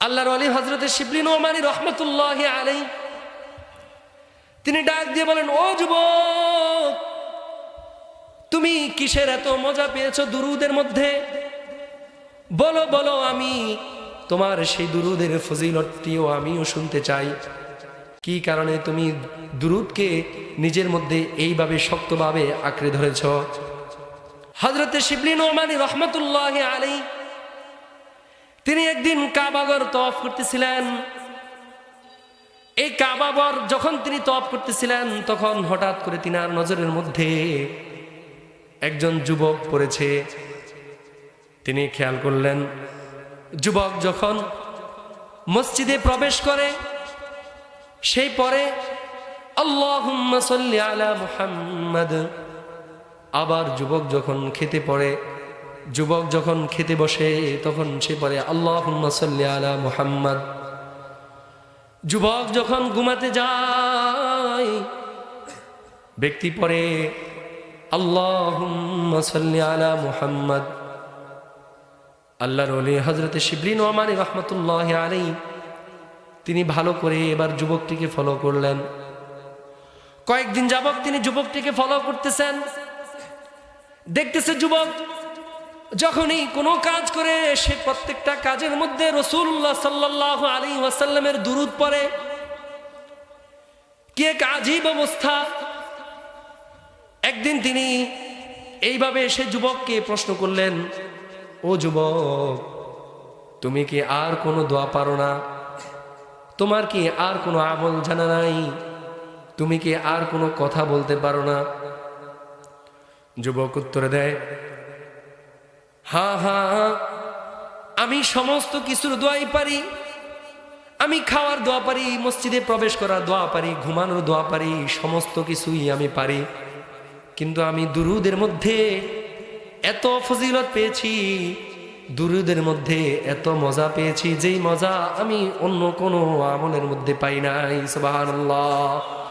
আল্লাহর ওলি হযরতে শিবলি নোমানী রহমতুল্লাহি আলাইহি তিনি ডাক দিয়ে বলেন, ও যুবক, তুমি কিসের এত মজা পেয়েছো দুরুদের মধ্যে? বলো বলো, আমি তোমার সেই দুরুদের ফজিলতটিও আমিও শুনতে চাই। কি কারণে তুমি দুরুদকে নিজের মধ্যে এইভাবে শক্তভাবে আঁকড়ে ধরেছ? হযরতে শিবলি নোমানী রহমতুল্লাহি আলাইহি তিনি একদিন কাবাগর তওয়াফ করতেছিলেন। এই কাবাগর যখন তিনি তওয়াফ করতেছিলেন, তখন হঠাৎ করে তিনার নজরের মধ্যে একজন যুবক পড়েছে। তিনি খেয়াল করলেন, যুবক যখন মসজিদে প্রবেশ করে সেই পরে আল্লাহুম্মা সাল্লি আলা মুহাম্মাদ। আবার যুবক যখন খেতে পড়ে, যুবক যখন খেতে বসে, তখন সে পড়ে আল্লাহুম্মা সাল্লি আলা মুহাম্মাদ। যুবক যখন ঘুমাতে যায়, ব্যক্তি পড়ে আল্লাহুম্মা সাল্লি আলা মুহাম্মাদ। আল্লাহর ওলি হযরতে শিবলি নোমানী রাহমাতুল্লাহি আলাইহি তিনি ভালো করে এবার যুবকটিকে ফলো করলেন। কয়েকদিন যাবত তিনি যুবকটিকে ফলো করতেছেন। দেখতেছে যুবক যখনই কোনো কাজ করে, সে প্রত্যেকটা কাজের মধ্যে রাসূলুল্লাহ সাল্লাল্লাহু আলাইহি ওয়াসাল্লামের দুরূদ পড়ে। কি এক আজীব অবস্থা! একদিন তিনি এইভাবে সে যুবককে প্রশ্ন করলেন, ও যুবক, তুমি কি আর কোনো দোয়া পারো না? তোমার কি আর কোনো আমল জানা নাই? তুমি কি আর কোনো কথা বলতে পারো না? যুবক উত্তরে দেয়, হ্যাঁ হ্যাঁ, আমি সমস্ত কিছুর দোয়াই পারি। আমি খাওয়ার দোয়া পারি, মসজিদে প্রবেশ করার দোয়া পারি, ঘুমানোর দোয়া পারি, সমস্ত কিছুই আমি পারি। কিন্তু আমি দুরুদের মধ্যে এত ফজিলত পেয়েছি, দুরুদের মধ্যে এত মজা পেয়েছি, যেই মজা আমি অন্য কোনো আমলের মধ্যে পাই নাই। সুবহানাল্লাহ।